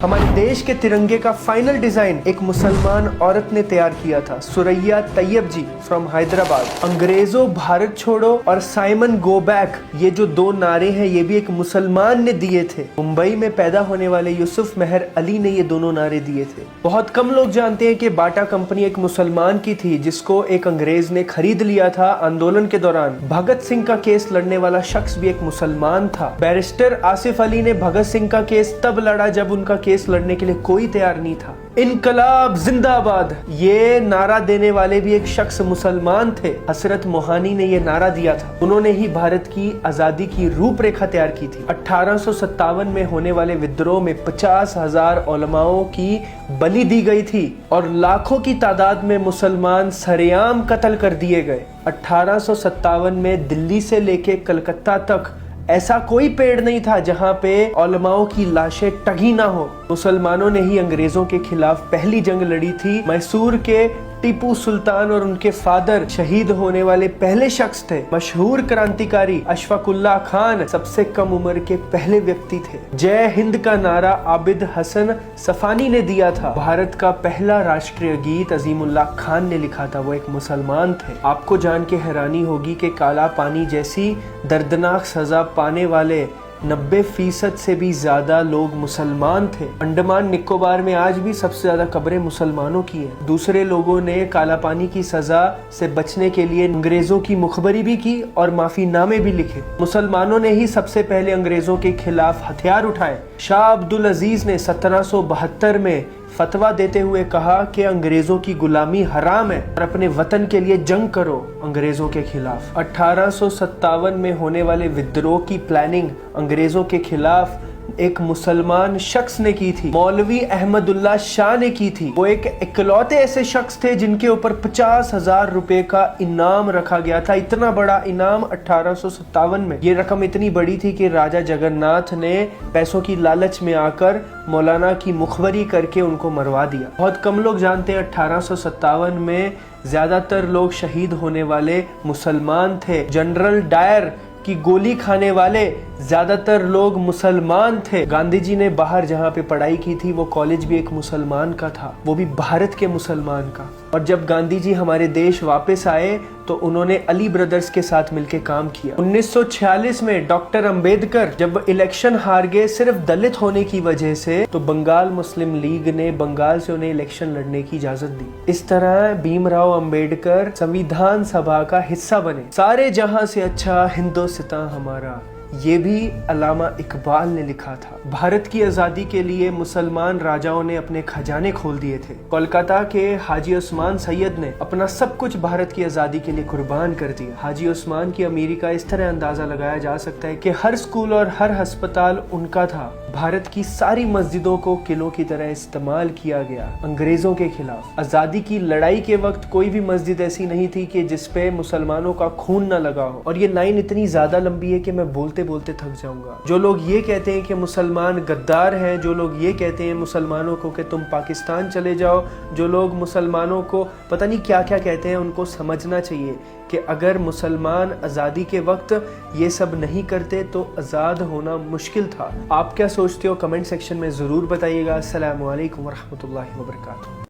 हमारे देश के तिरंगे का फाइनल डिजाइन एक मुसलमान औरत ने तैयार किया था, सुरैया तैयब जी फ्रॉम हैदराबाद। अंग्रेजों भारत छोड़ो और साइमन गो बैक, ये जो दो नारे हैं ये भी एक मुसलमान ने दिए थे। मुंबई में पैदा होने वाले यूसुफ मेहर अली ने ये दोनों नारे दिए थे। बहुत कम लोग जानते हैं कि बाटा कंपनी एक मुसलमान की थी जिसको एक अंग्रेज ने खरीद लिया था आंदोलन के दौरान। भगत सिंह का केस लड़ने वाला शख्स भी एक मुसलमान था। बैरिस्टर आसिफ अली ने भगत सिंह का केस तब लड़ा जब उनका केस लड़ने के लिए कोई तैयार नहीं था। इनकलाब जिंदाबाद, ये नारा देने वाले भी एक शख्स मुसलमान थे। हसरत मोहानी ने ये नारा दिया था। उन्होंने ही भारत की आजादी की रूपरेखा तैयार की थी। 1857 में होने वाले विद्रोह में 50,000 उलमाओं की बलि दी गई थी और लाखों की तादाद में मुसलमान सरेआम कत्ल कर दिए गए। 1857 में दिल्ली से लेके कलकत्ता तक ऐसा कोई पेड़ नहीं था जहां पे उलमाओं की लाशें टंगी ना हो। मुसलमानों ने ही अंग्रेजों के खिलाफ पहली जंग लड़ी थी। मैसूर के टीपू सुल्तान और उनके फादर शहीद होने वाले पहले शख्स थे। मशहूर क्रांतिकारी अशफाकुल्लाह खान सबसे कम उम्र के पहले व्यक्ति थे। जय हिंद का नारा आबिद हसन सफानी ने दिया था। भारत का पहला राष्ट्रीय गीत अजीमुल्लाह खान ने लिखा था, वो एक मुसलमान थे। आपको जान के हैरानी होगी कि काला पानी जैसी दर्दनाक सजा पाने वाले 90% से भी ज्यादा लोग मुसलमान थे। अंडमान निकोबार में आज भी सबसे ज्यादा कब्रें मुसलमानों की हैं। दूसरे लोगों ने काला पानी की सजा से बचने के लिए अंग्रेजों की मुखबरी भी की और माफीनामे भी लिखे। मुसलमानों ने ही सबसे पहले अंग्रेजों के खिलाफ हथियार उठाए। शाह अब्दुल अजीज ने 1772 में फतवा देते हुए कहा कि अंग्रेजों की गुलामी हराम है और अपने वतन के लिए जंग करो अंग्रेजों के खिलाफ। 1857 में होने वाले विद्रोह की प्लानिंग अंग्रेजों के खिलाफ एक मुसलमान शख्स ने की थी। मौलवी अहमदुल्ला शाह ने की थी। वो एक इकलौते ऐसे शख्स थे जिनके ऊपर 50,000 रुपए का इनाम रखा गया था। इतना बड़ा इनाम 1857 में। ये रकम इतनी बड़ी थी कि राजा जगन्नाथ ने पैसों की लालच में आकर मौलाना की मुखबरी करके उनको मरवा दिया। बहुत कम लोग जानते हैं 1857 में ज्यादातर लोग शहीद होने वाले मुसलमान थे। जनरल डायर की गोली खाने वाले ज्यादातर लोग मुसलमान थे। गांधी जी ने बाहर जहाँ पे पढ़ाई की थी वो कॉलेज भी एक मुसलमान का था, वो भी भारत के मुसलमान का। और जब गांधी जी हमारे देश वापस आए तो उन्होंने अली ब्रदर्स के साथ मिलकर काम किया। 1946 में डॉक्टर अंबेडकर जब इलेक्शन हार गए सिर्फ दलित होने की वजह से, तो बंगाल मुस्लिम लीग ने बंगाल से उन्हें इलेक्शन लड़ने की इजाजत दी। इस तरह भीमराव अंबेडकर संविधान सभा का हिस्सा बने। सारे जहां से अच्छा हिंदुस्तान हमारा, ये भी अल्लामा इकबाल ने लिखा था। भारत की आज़ादी के लिए मुसलमान राजाओं ने अपने खजाने खोल दिए थे। कोलकाता के हाजी उस्मान सैयद ने अपना सब कुछ भारत की आज़ादी के लिए कुर्बान कर दिया। हाजी उस्मान की अमीरी का इस तरह अंदाजा लगाया जा सकता है कि हर स्कूल और हर अस्पताल उनका था। भारत की सारी मस्जिदों को किलों की तरह इस्तेमाल किया गया अंग्रेजों के खिलाफ। आज़ादी की लड़ाई के वक्त कोई भी मस्जिद ऐसी नहीं थी कि जिसपे मुसलमानों का खून न लगा हो। और ये लाइन इतनी ज्यादा लंबी है कि मैं बोलते बोलते थक जाऊंगा। जो लोग ये कहते हैं कि मुसलमान गद्दार हैं, जो लोग ये कहते हैं मुसलमानों को कि तुम पाकिस्तान चले जाओ, जो लोग मुसलमानों को पता नहीं क्या क्या कहते हैं, उनको समझना चाहिए कि अगर मुसलमान आज़ादी के वक्त ये सब नहीं करते तो आज़ाद होना मुश्किल था। आप क्या सोचते हो कमेंट सेक्शन में ज़रूर बताइएगा। अस्सलामु अलैकुम वरहमतुल्लाहि वबरकातुहू।